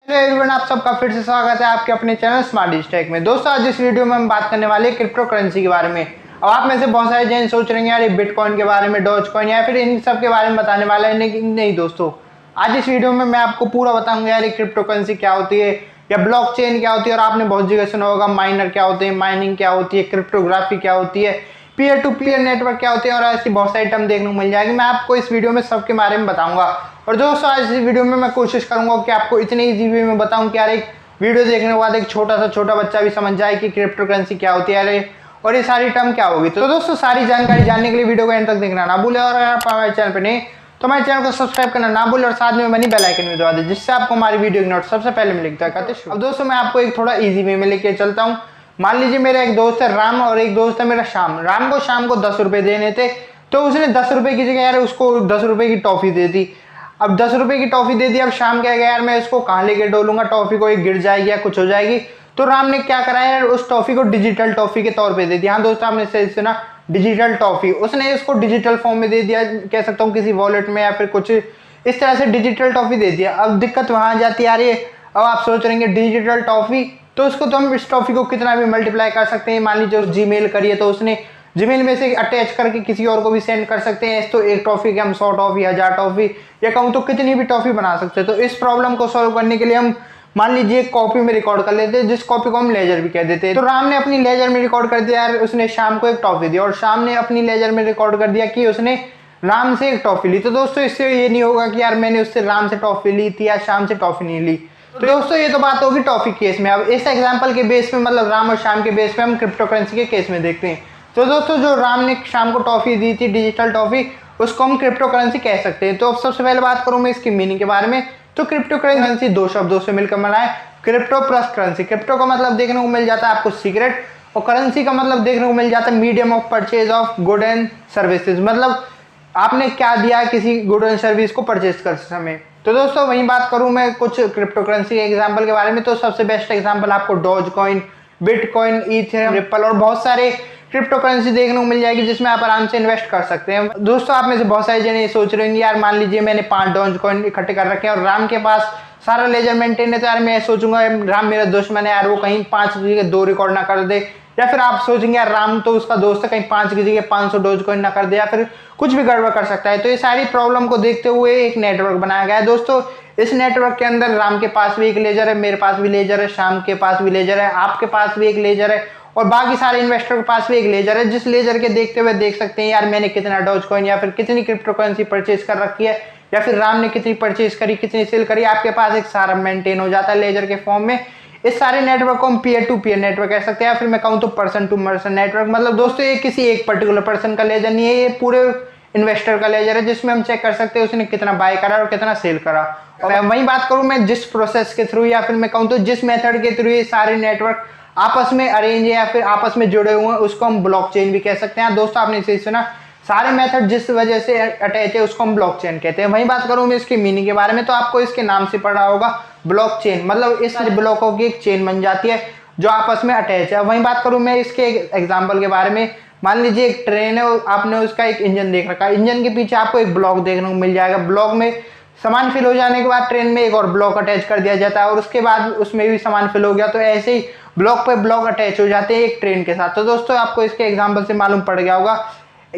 Everyone, आप सबका फिर से स्वागत है आपके अपने चैनल स्मार्ट डिजिटल में। दोस्तों, आज इस वीडियो में हम बात करने वाले क्रिप्टो करेंसी के बारे में। अब आप में से बहुत सारे जन सोच रहे हैं यार ये बिटकॉइन के बारे में, डॉज कॉइन या फिर इन सब के बारे में बताने वाला है। नहीं दोस्तों, आज इस वीडियो में मैं आपको पूरा बताऊंगा यार ये क्रिप्टो करेंसी क्या होती है या ब्लॉकचेन क्या होती है। और आपने बहुत जगह सुना होगा माइनर क्या होते हैं, माइनिंग क्या होती है, क्रिप्टोग्राफी क्या होती है, पीयर टू पीयर नेटवर्क क्या होते हैं और ऐसी बहुत सारी टर्म देखने को मिल जाएगी। मैं आपको इस वीडियो में सबके बारे में बताऊंगा। और दोस्तों, आज इस वीडियो में मैं कोशिश करूंगा कि आपको इतने ईजी वे में बताऊं कि यार एक वीडियो देखने के बाद एक छोटा बच्चा भी समझ जाए कि क्रिप्टो करेंसी क्या होती है यार और ये सारी टर्म क्या होगी। तो दोस्तों, सारी जानकारी जानने के लिए वीडियो को एंड तक देखना ना भूले। और अगर आप हमारे चैनल पर नहीं तो हमारे चैनल को सब्सक्राइब करना ना भूले और साथ में बनी बेल आइकन भी दबा दें, जिससे आपको हमारी वीडियो की नोट सबसे पहले मिलेगी। अब दोस्तों, मैं आपको एक थोड़ा ईजी वे में लेके चलता हूँ। मान लीजिए मेरा एक दोस्त है राम और एक दोस्त है मेरा श्याम। राम को शाम को 10 रुपए देने थे, तो उसने 10 रुपए की जगह यार उसको 10 रुपए की टॉफी दे दी। अब 10 रुपए की टॉफी दे दी। अब शाम क्या गया यार, मैं इसको कहाँ लेके डोलूंगा, टॉफी को एक गिर जाएगी या कुछ हो जाएगी। तो राम ने क्या करा यार, उस टॉफी को डिजिटल टॉफी के तौर पे दे दिया। हाँ दोस्तों, आपने सही सुना, डिजिटल टॉफी। उसने इसको डिजिटल फॉर्म में दे दिया, कह सकता हूँ किसी वॉलेट में या फिर कुछ इस तरह से डिजिटल टॉफी दे दिया। अब दिक्कत वहां आ जाती है यार, ये अब आप सोच रहे हैं डिजिटल टॉफी, तो उसको तो हम इस टॉफी को कितना भी मल्टीप्लाई कर सकते हैं। मान लीजिए उस जीमेल करिए तो उसने जीमेल में से अटैच करके किसी और को भी सेंड कर सकते हैं। तो एक टॉफी के हम 100 टॉफी, 1000 टॉफी या कहूँ तो कितनी भी टॉफी बना सकते हैं। तो इस प्रॉब्लम को सॉल्व करने के लिए हम मान लीजिए एक कॉपी में रिकॉर्ड कर लेते हैं, जिस कॉपी को हम लेजर भी कह देते हैं। तो राम ने अपनी लेजर में रिकॉर्ड कर दिया यार, उसने शाम को एक टॉफी दी और शाम ने अपनी लेजर में रिकॉर्ड कर दिया कि उसने राम से एक टॉफी ली। तो दोस्तों, इससे ये नहीं होगा कि यार मैंने उससे राम से टॉफी ली थी या शाम से टॉफी नहीं ली। तो दोस्तों, ये तो बात होगी टॉफी केस में। अब इस एग्जांपल के बेस पे, मतलब राम और शाम के बेस पे हम क्रिप्टो करेंसी के केस में देखते हैं। तो दोस्तों, जो राम ने शाम को टॉफी दी थी डिजिटल टॉफी, उसको हम क्रिप्टो करेंसी कह सकते हैं। तो अब सबसे पहले बात करूं मैं इसकी मीनिंग के बारे में। तो क्रिप्टो करेंसी दो शब्दों से मिलकर बना है, क्रिप्टो प्लस करेंसी। क्रिप्टो का मतलब देखने को मिल जाता है आपको सीक्रेट, और करेंसी का मतलब देखने को मिल जाता है medium of purchase of good and services. मतलब आपने क्या दिया किसी गुड एंड सर्विस को परचेज कर समय। तो दोस्तों, वहीं बात करूं मैं कुछ क्रिप्टो करेंसी के एग्जांपल के बारे में, तो सबसे बेस्ट एग्जांपल आपको Dogecoin, Bitcoin, Ethereum, Ripple और बहुत सारे क्रिप्टो करेंसी देखने को मिल जाएगी जिसमें आप आराम से इन्वेस्ट कर सकते हैं। दोस्तों, आप में से बहुत सारे जने ये सोच रहे हैं यार मान लीजिए मैंने 5 डॉज कॉइन इकट्ठे कर रखे हैं और राम के पास सारा लेजर मेंटेन है, तो यार मैं सोचूंगा राम मेरा दुश्मन है यार, वो कहीं 5 की जगह 2 रिकॉर्ड ना कर दे। या फिर आप सोचेंगे यार राम तो उसका दोस्त है, कहीं 5 की जगह 500 डॉज कॉइन ना कर दे, या फिर कुछ भी गड़बड़ कर सकता है। तो ये सारी प्रॉब्लम को देखते हुए एक नेटवर्क बनाया गया है। दोस्तों, इस नेटवर्क के अंदर राम के पास भी एक लेजर है, मेरे पास भी लेजर है, श्याम के पास भी लेजर है, आपके पास भी एक लेजर है और बाकी सारे इन्वेस्टर के पास भी एक लेजर है। जिस लेजर के देखते हुए देख सकते हैं यार मैंने कितना डॉज कॉइन या फिर कितनी क्रिप्टो करेंसी परचेज कर रखी है, या फिर राम ने कितनी परचेज करी, कितनी सेल करी। आपके पास एक सारा मेंटेन हो जाता है लेजर के फॉर्म में। इस सारे नेटवर्क को हम पीयर टू पीयर नेटवर्क कह सकते हैं, या फिर मैं कहूँ तो पर्सन टू पर्सन नेटवर्क। मतलब दोस्तों, ये किसी एक पर्टिकुलर पर्सन का लेजर नहीं है, ये पूरे इन्वेस्टर का लेजर है, जिसमें हम चेक कर सकते हैं उसने कितना बाय करा और कितना सेल करा। और वही बात करूं मैं जिस प्रोसेस के थ्रू या फिर मैं कहूँ तो जिस मेथड के थ्रू ये सारे नेटवर्क आपस में अरेंज है या फिर आपस में जुड़े हुए हैं, उसको हम ब्लॉकचेन भी कह सकते हैं। दोस्तों, आपने सही सुना, सारे मेथड जिस वजह से अटैच है उसको हम ब्लॉकचेन कहते हैं। वही बात करूं मैं इसकी मीनिंग के बारे में, तो आपको इसके नाम से पढ़ा होगा ब्लॉकचेन। मतलब इस ब्लॉकों की एक चेन बन जाती है जो आपस में अटैच है। वही बात करूं मैं इसके एग्जाम्पल के बारे में। मान लीजिए एक ट्रेन है, आपने उसका एक इंजन देख रखा है, इंजन के पीछे आपको एक ब्लॉक देखने को मिल जाएगा। ब्लॉक में सामान फिल हो जाने के बाद ट्रेन में एक और ब्लॉक अटैच कर दिया जाता है और उसके बाद उसमें भी सामान फिल हो गया, तो ऐसे ही ब्लॉक पे ब्लॉक अटैच हो जाते हैं एक ट्रेन के साथ। तो दोस्तों, आपको इसके एग्जांपल से मालूम पड़ गया होगा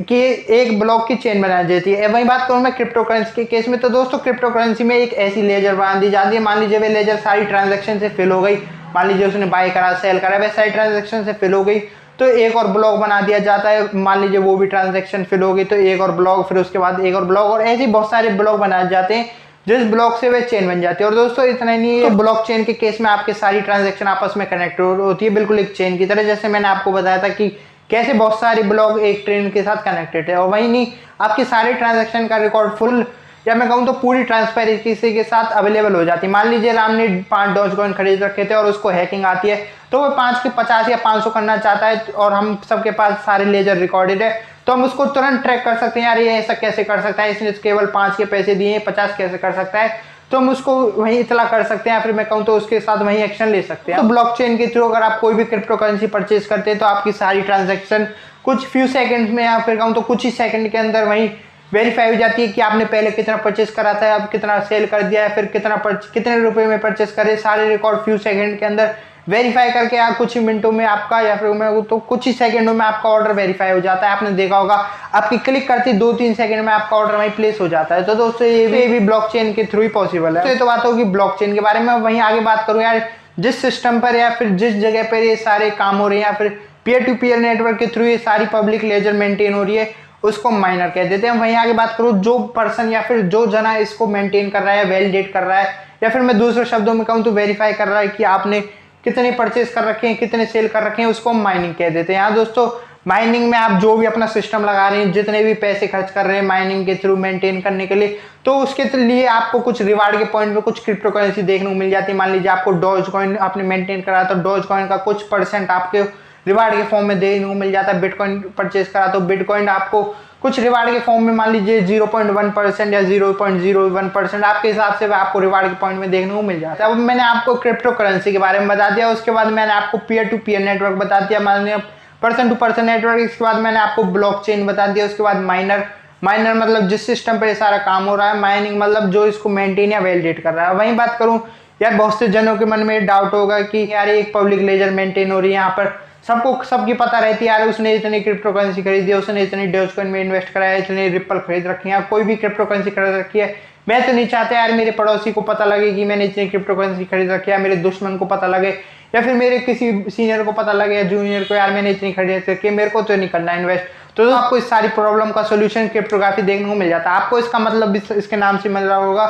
कि एक ब्लॉक की चेन बनाई जाती है। वही बात करूं मैं क्रिप्टो करेंसी के केस में, तो दोस्तों क्रिप्टो करेंसी में एक ऐसी लेजर बना दी जाती है। मान लीजिए वे लेजर सारी ट्रांजेक्शन से फिल हो गई, मान लीजिए उसने बाय करा, सेल करा, वह सारी ट्रांजेक्शन से फिल हो गई, तो एक और ब्लॉक बना दिया जाता है। मान लीजिए वो भी ट्रांजेक्शन फिल हो गई, तो एक और ब्लॉक, फिर उसके बाद एक और ब्लॉक, और ऐसे बहुत सारे ब्लॉक बनाए जाते हैं जिस ब्लॉक से वे चेन बन जाती है। और दोस्तों, इतना नहीं है, तो ब्लॉक चेन के केस में आपके सारी ट्रांजेक्शन आपस में कनेक्ट होती है, बिल्कुल एक चेन की तरह। जैसे मैंने आपको बताया था कि कैसे बहुत सारे ब्लॉक एक ट्रेन के साथ कनेक्टेड है। और वही नहीं, आपकी सारी ट्रांजेक्शन का रिकॉर्ड फुल या मैं कहूँ तो पूरी ट्रांसपेरेंसी के साथ अवेलेबल हो जाती है। मान लीजिए राम ने 5 डॉज कॉइन खरीद रखे थे और उसको हैकिंग आती है, तो वो 5 के 50 या 500 करना चाहता है और हम सबके पास सारे लेजर रिकॉर्डेड है, तो हम उसको तुरंत ट्रैक कर सकते हैं यार ये ऐसा कैसे कर सकता है, इसने केवल 5 के पैसे दिए, 50 कैसे कर सकता है। तो हम उसको वहीं इतला कर सकते हैं या फिर मैं कहूँ तो उसके साथ वहीं एक्शन ले सकते हैं। तो ब्लॉकचेन के थ्रू अगर आप कोई भी क्रिप्टो करेंसी परचेज करते हैं तो आपकी सारी ट्रांजैक्शन कुछ फ्यू सेकंड्स में या फिर कहूँ तो कुछ ही सेकंड के अंदर वहीं वेरीफाई हो जाती है कि आपने पहले कितना परचेस करा था, अब कितना सेल कर दिया है, फिर कितने रुपए में परचेस करे, सारे रिकॉर्ड फ्यू सेकंड के अंदर वेरीफाई करके आप कुछ ही मिनटों में आपका या फिर तो कुछ ही सेकंडों में आपका ऑर्डर वेरीफाई हो जाता है। आपने देखा होगा आपकी क्लिक करती 2-3 सेकंड में आपका ऑर्डर वहीं प्लेस हो जाता है। तो दोस्तों ये भी ब्लॉकचेन के थ्रू ही पॉसिबल है। तो ये तो बात होगी ब्लॉकचेन के बारे में। वहीं आगे बात करूँ यार, जिस सिस्टम पर या फिर जिस जगह पर ये सारे काम हो रहे हैं या फिर पीयर टू पीयर नेटवर्क के थ्रू ये सारी पब्लिक लेजर मेंटेन हो रही है, उसको माइनर कह देते हैं। वहीं आगे बात करूँ, जो पर्सन या फिर जो जना इसको मेंटेन कर रहा है, वैलिडेट कर रहा है, या फिर मैं दूसरे शब्दों में कहूँ तो वेरीफाई कर रहा है कि आपने कितने परचेस कर रखे हैं, कितने सेल कर रखे हैं, उसको माइनिंग कह देते हैं। यहाँ दोस्तों माइनिंग में आप जो भी अपना सिस्टम लगा रहे हैं, जितने भी पैसे खर्च कर रहे हैं माइनिंग के थ्रू मेंटेन करने के लिए, तो उसके लिए आपको कुछ रिवार्ड के पॉइंट पे कुछ क्रिप्टो करेंसी देखने को मिल जाती है। मान लीजिए आपको डॉज कॉइन आपने मेंटेन करा तो डॉज कॉइन का कुछ परसेंट आपके रिवार्ड के फॉर्म में देखने को मिल जाता है। बिटकॉइन परचेस करा तो बिटकॉइन आपको कुछ रिवार्ड के फॉर्म में मान लीजिए 0.1% या 0.01% आपके हिसाब से आपको रिवार्ड के पॉइंट में देखने को मिल जाता है। अब मैंने आपको क्रिप्टो करेंसी के बारे में बता दिया, उसके बाद मैंने आपको पीयर टू पीयर नेटवर्क बता दिया, मैंने पर्सन टू पर्सन नेटवर्क, इसके बाद मैंने आपको ब्लॉकचेन बता दिया, उसके बाद माइनर मतलब जिस सिस्टम पर सारा काम हो रहा है, माइनिंग मतलब जो इसको मेंटेन या वैलिडेट कर रहा है। वहीं बात करूँ यार, बहुत से जनों के मन में डाउट होगा कि यार एक पब्लिक लेजर मेंटेन हो रही है, यहाँ पर सबकी पता रहती है यार उसने इतनी क्रिप्टो करेंसी खरीदी है, उसने इतनी डॉजकॉइन में इन्वेस्ट करा है, इतनी रिपल खरीद रखी है, कोई भी क्रिप्टो करेंसी खरीद रखी है। मैं तो नहीं चाहता यार मेरे पड़ोसी को पता लगे कि मैंने इतनी क्रिप्टो करेंसी खरीद रखी है, मेरे दुश्मन को पता लगे या फिर मेरे किसी सीनियर को पता लगे या जूनियर को, यार मैंने इतनी खरीद रखी है, मेरे को तो नहीं करना इन्वेस्ट। तो आपको इस सारी प्रॉब्लम का सोल्यूशन क्रिप्टोग्राफी देखने को मिल जाता है। आपको इसका मतलब इसके नाम से मिल रहा होगा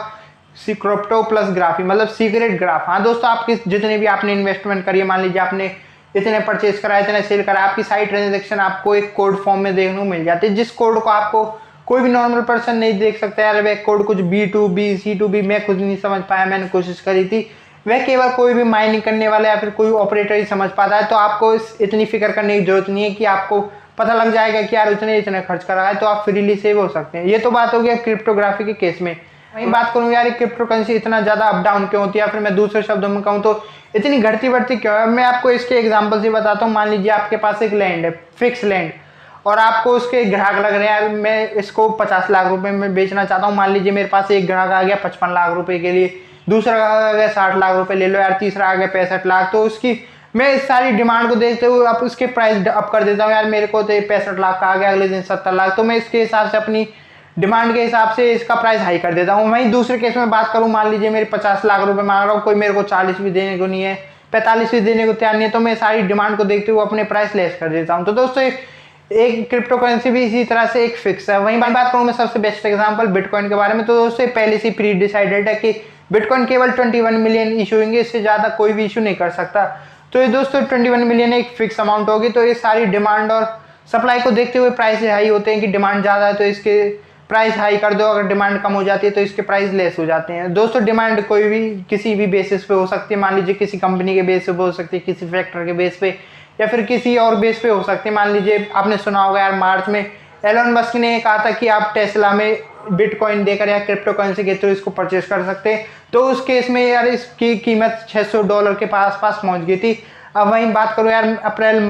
क्रिप्टो प्लस ग्राफी, मतलब सीक्रेट ग्राफ। हाँ दोस्तों, आपकी जितने भी आपने इन्वेस्टमेंट करी है, मान लीजिए आपने इतने परचेज करा, इतने सेल करा, आपकी सारी ट्रांजैक्शन आपको एक कोड फॉर्म में देखने को मिल जाती है, जिस कोड को आपको कोई भी नॉर्मल पर्सन नहीं देख सकता। यार वह कोड कुछ B2B C2B मैं खुद नहीं समझ पाया, मैंने कोशिश करी थी, वह केवल कोई भी माइनिंग करने वाला या फिर कोई ऑपरेटर ही समझ पाता है। तो आपको इतनी फिक्र करने की जरूरत नहीं है कि आपको पता लग जाएगा कि यार इतने खर्च करा है, तो आप फ्रीली सेव हो सकते हैं। ये तो बात हो गई क्रिप्टोग्राफी के केस में। वहीं बात करूँ यार, क्रिप्टो करेंसी इतना ज़्यादा अप डाउन क्यों होती है, या फिर मैं दूसरे शब्दों में कहूँ तो इतनी घटती बढ़ती क्यों है। मैं आपको इसके एग्जांपल से बताता हूँ। मान लीजिए आपके पास एक लैंड है, फिक्स लैंड, और आपको उसके ग्राहक लग रहे हैं, यार मैं इसको 50 लाख रुपए में बेचना चाहता हूँ। मान लीजिए मेरे पास एक ग्राहक आ गया 55 लाख रुपए के लिए, दूसरा ग्राहक आ गया 60 लाख रुपए ले लो यार, तीसरा आ गया 65 लाख। तो उसकी मैं इस सारी डिमांड को देखते हुए अब उसके प्राइस अप कर देता हूँ। यार मेरे को तो 65 लाख का आ गया, अगले दिन 70 लाख, तो मैं इसके हिसाब से अपनी डिमांड के हिसाब से इसका प्राइस हाई कर देता हूँ। वहीं दूसरे केस में बात करूँ, मान लीजिए मेरे 50 लाख रुपए मांग रहा हूँ, कोई मेरे को 40 भी देने को नहीं है, 45 भी देने को तैयार नहीं है, तो मैं सारी डिमांड को देखते हुए अपने प्राइस लेस कर देता हूँ। तो दोस्तों एक क्रिप्टो करेंसी भी इसी तरह से एक फिक्स है। वहीं बात करूँ मैं सबसे बेस्ट एग्जांपल बिटकॉइन के बारे में, तो दोस्तों पहले से प्री डिसाइडेड है कि बिटकॉइन केवल 21 मिलियन इशू होंगे, इससे ज़्यादा कोई भी इशू नहीं कर सकता। तो ये दोस्तों 21 मिलियन एक फिक्स अमाउंट होगी। तो ये सारी डिमांड और सप्लाई को देखते हुए प्राइस हाई होते हैं कि डिमांड ज़्यादा है तो इसके प्राइस हाई कर दो, अगर डिमांड कम हो जाती है तो इसके प्राइस लेस हो जाते हैं। दोस्तों डिमांड कोई भी किसी भी बेसिस पे हो सकती है, मान लीजिए किसी कंपनी के बेस पे हो सकती है, किसी फैक्टर के बेस पे, या फिर किसी और बेस पे हो सकती है। मान लीजिए आपने सुना होगा यार, मार्च में एलोन मस्क ने कहा था कि आप टेस्ला में बिटकॉइन देकर या क्रिप्टो करेंसी के थ्रू इसको परचेस कर सकते हैं। तो उस केस में यार इसकी कीमत $600 के पास पहुंच गई थी। अब वहीं बात करूँ यार अप्रैल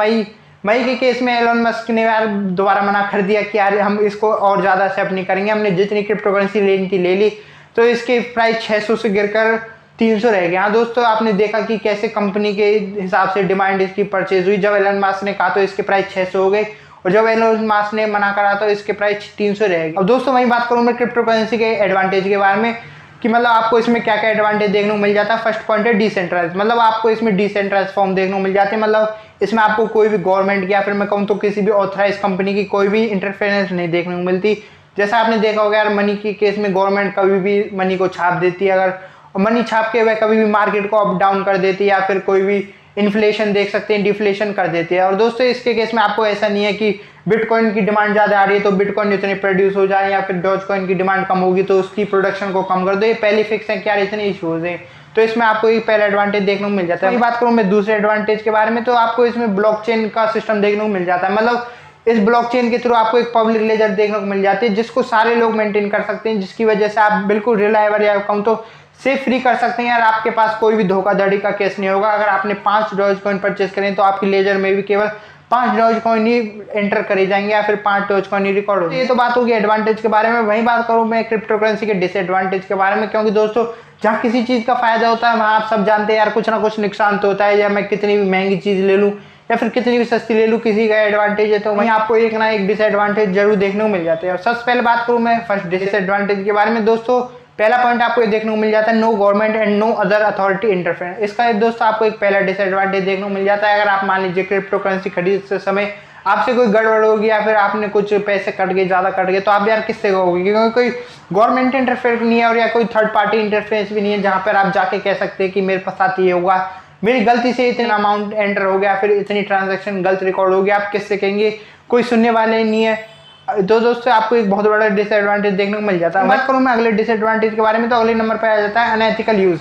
मई के केस में एलोन मस्क ने यार दोबारा मना कर दिया कि यार हम इसको और ज़्यादा एक्सेप्ट नहीं करेंगे, हमने जितनी क्रिप्टो करेंसी लेनी थी ले ली। तो इसके प्राइस 600 से गिरकर 300 रह गया। हाँ दोस्तों, आपने देखा कि कैसे कंपनी के हिसाब से डिमांड इसकी परचेज हुई। जब एलोन मस्क ने कहा तो इसके प्राइस 600 हो गए, और जब एलोन मस्क ने मना करा तो इसके प्राइस 300 रह गए। अब दोस्तों वहीं बात करूँ मैं क्रिप्टो करेंसी के एडवांटेज के बारे में कि मतलब आपको इसमें क्या क्या एडवांटेज देखने को मिल जाता है। फर्स्ट पॉइंट है डिसेंट्रलाइज, मतलब आपको इसमें डिसेंट्रलाइज फॉर्म देखने को मिल जाते हैं। मतलब इसमें आपको कोई भी गवर्नमेंट या फिर मैं कहूँ तो किसी भी ऑथराइज कंपनी की कोई भी इंटरफेरेंस नहीं देखने को मिलती। जैसा आपने देखा होगा यार, मनी के केस में गवर्नमेंट कभी भी मनी को छाप देती है, अगर मनी छाप के वह कभी भी मार्केट को अप डाउन कर देती है, या फिर कोई भी इन्फ्लेशन देख सकते हैं डिफ्लेशन कर देती है। और दोस्तों इसके केस में आपको ऐसा नहीं है कि बिटकॉइन की डिमांड ज़्यादा आ रही है तो बिटकॉइन इतने प्रोड्यूस हो जाए, या फिर डॉजकॉइन की डिमांड कम होगी तो उसकी प्रोडक्शन को कम कर दो। ये पहले फिक्स है कि यार इतने इशूज हैं, तो इसमें आपको एक पहला एडवांटेज देखने को मिल जाता है। बात करूँ मैं दूसरे एडवांटेज के बारे में, तो आपको इसमें ब्लॉकचेन का सिस्टम देखने को मिल जाता है। मतलब इस ब्लॉकचेन के थ्रू आपको एक पब्लिक लेजर देखने को मिल जाती है जिसको सारे लोग मेंटेन कर सकते हैं, जिसकी वजह से आप बिल्कुल रिलायबल या कहूँ तो सेफ फ्री कर सकते हैं। यार आपके पास कोई भी धोखाधड़ी का केस नहीं होगा। अगर आपने 5 डॉजकॉइन परचेस करें तो आपकी लेजर में भी केवल 5 डॉज कॉइन ही एंटर करे जाएंगे या फिर 5 डॉज कॉइन ही रिकॉर्ड होंगे। ये तो बात होगी एडवांटेज के बारे में। वहीं बात करूँ मैं क्रिप्टो करेंसी के डिसएडवांटेज के बारे में, क्योंकि दोस्तों जहाँ किसी चीज़ का फायदा होता है वहाँ आप सब जानते हैं यार कुछ ना कुछ नुकसान तो होता है। या मैं कितनी भी महंगी चीज़ ले लूँ या फिर कितनी भी सस्ती ले लूँ, किसी का एडवांटेज है तो वहीं आपको एक ना एक डिसएडवांटेज जरूर देखने को मिल जाते हैं। और सबसे पहले बात करूँ मैं फर्स्ट डिसएडवांटेज के बारे में, दोस्तों पहला पॉइंट आपको ये देखने को मिल जाता है no government and no other authority interference. इसका दोस्तों आपको एक पहला डिसएडवांटेज देखने को मिल जाता है। अगर आप मान लीजिए क्रिप्टो करेंसी खरीदते समय आपसे कोई गड़बड़ होगी या फिर आपने कुछ पैसे कट गए, ज़्यादा कट गए, तो आप यार किससे कहोगे, क्योंकि कोई गवर्नमेंट इंटरफेयर नहीं है और या कोई थर्ड पार्टी इंटरफेरेंस भी नहीं है जहाँ पर आप जाके कह सकते हैं कि मेरे साथ ये होगा, मेरी गलती से इतना अमाउंट एंटर हो गया, फिर इतनी ट्रांजैक्शन गलत रिकॉर्ड हो गया, आप किससे कहेंगे, कोई सुनने वाले नहीं है। तो दोस्तों आपको एक बहुत बड़ा डिसएडवांटेज देखने को मिल जाता है। बात करूँ मैं अगले डिसएडवांटेज के बारे में, तो अगले नंबर पर आ जाता है अनएथिकल यूज़।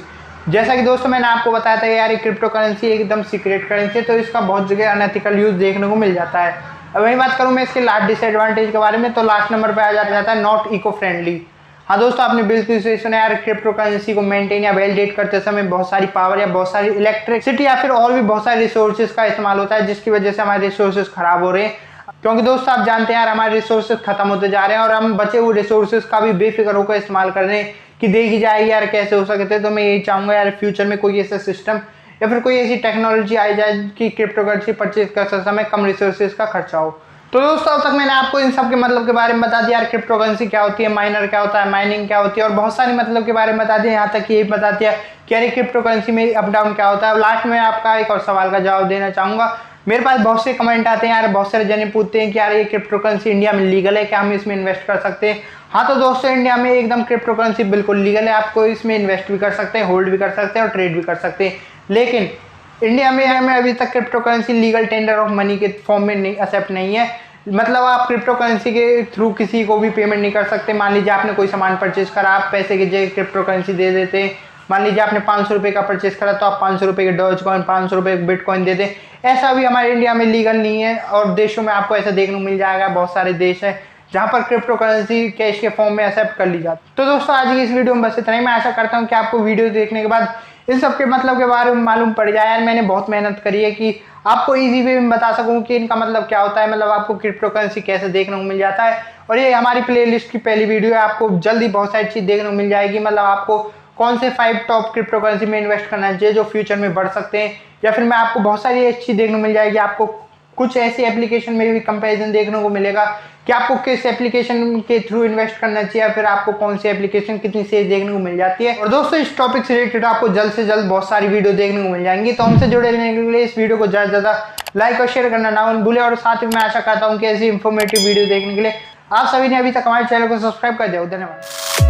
जैसा कि दोस्तों मैंने आपको बताया था यार ये क्रिप्टो करेंसी एकदम सीक्रेट करेंसी है, तो इसका बहुत जगह अनएथिकल यूज़ देखने को मिल जाता है। अब वही बात करूँ मैं इसके लास्ट डिसएडवांटेज के बारे में, तो लास्ट नंबर पर आ जाता है नॉट इको फ्रेंडली। हाँ दोस्तों आपने बिल्कुल सही सुना यार, क्रिप्टो करेंसी को मेंटेन या वैलिडेट करते समय बहुत सारी पावर या बहुत सारी इलेक्ट्रिसिटी या फिर और भी बहुत सारे रिसोर्सेज का इस्तेमाल होता है, जिसकी वजह से हमारे रिसोर्सेज खराब हो रहे हैं। क्योंकि दोस्तों आप जानते हैं यार हमारे रिसोर्सेज खत्म होते जा रहे हैं और हम बचे हुए रिसोर्सेज का भी बेफिक्र होकर इस्तेमाल कर रहे हैं कि देखी जाएगी यार कैसे हो सकते हैं। तो मैं यही चाहूँगा यार फ्यूचर में कोई ऐसा सिस्टम या फिर कोई ऐसी टेक्नोलॉजी आई जाए कि क्रिप्टो करेंसी परचेज करते समय कम रिसोर्सेज का खर्चा हो। तो दोस्तों अब तक मैंने आपको इन सब के मतलब के बारे में बता दिया, यार क्रिप्टो करेंसी क्या होती है, माइनर क्या होता है, माइनिंग क्या होती है, और बहुत सारे मतलब के बारे में बता दिया। यहाँ तक कि ये बता दिया कि यार क्रिप्टो करेंसी में अप डाउन क्या होता है। अब लास्ट में आपका एक और सवाल का जवाब देना चाहूँगा। मेरे पास बहुत से कमेंट आते हैं यार, बहुत सारे जने पूछते हैं कि यार ये क्रिप्टो करेंसी इंडिया में लीगल है क्या, हम इसमें इन्वेस्ट कर सकते हैं। हाँ तो दोस्तों इंडिया में एकदम क्रिप्टो करेंसी बिल्कुल लीगल है, आपको इसमें इन्वेस्ट भी कर सकते हैं, होल्ड भी कर सकते हैं और ट्रेड भी कर सकते हैं। लेकिन इंडिया में हमें अभी तक crypto currency legal tender of money के फॉर्म में नहीं एक्सेप्ट नहीं है। मतलब आप क्रिप्टो करेंसी के थ्रू किसी को भी पेमेंट नहीं कर सकते। मान लीजिए आपने कोई सामान परचेज करा, आप पैसे की जगह क्रिप्टो करेंसी दे देते हैं। मान लीजिए आपने 500 रुपये का परचेज करा तो आप 500 रुपये के डॉज कॉइन, 500 रुपये के बिटकॉइन दे दें। ऐसा भी हमारे इंडिया में लीगल नहीं है और देशों में आपको ऐसा देखने को मिल जाएगा। बहुत सारे देश हैं जहाँ पर क्रिप्टो करेंसी कैश के फॉर्म में एक्सेप्ट कर ली जाती है। तो दोस्तों आज की इस वीडियो में बस इतना ही। मैं आशा करता हूँ कि आपको वीडियो देखने के बाद इन सब के मतलब के बारे में मालूम पड़ जाए। यार मैंने बहुत मेहनत करी है कि आपको इजी वे में बता सकूं कि इनका मतलब क्या होता है, मतलब आपको क्रिप्टो करेंसी कैसे देखने को मिल जाता है। और ये हमारी प्लेलिस्ट की पहली वीडियो है, आपको जल्दी बहुत सारी चीज़ देखने को मिल जाएगी। मतलब आपको कौन से 5 टॉप क्रिप्टो करेंसी में इन्वेस्ट करना चाहिए जो फ्यूचर में बढ़ सकते हैं, या फिर मैं आपको बहुत सारी अच्छी देखने को मिल जाएगी। आपको कुछ ऐसी एप्लीकेशन में भी कंपैरिजन देखने को मिलेगा कि आपको किस एप्लीकेशन के थ्रू इन्वेस्ट करना चाहिए या फिर आपको कौन सी एप्लीकेशन कितनी सेफ देखने को मिल जाती है। और दोस्तों इस टॉपिक से रिलेटेड आपको जल्द से जल्द बहुत सारी वीडियो देखने को मिल जाएंगी। तो हमसे जुड़े रहने के लिए इस वीडियो को ज़्यादा से ज़्यादा लाइक और शेयर करना ना भूलें। और साथ ही मैं आशा करता हूँ कि ऐसी इंफॉर्मेटिव वीडियो देखने के लिए आप सभी ने अभी तक हमारे चैनल को सब्सक्राइब कर दिया हो। धन्यवाद।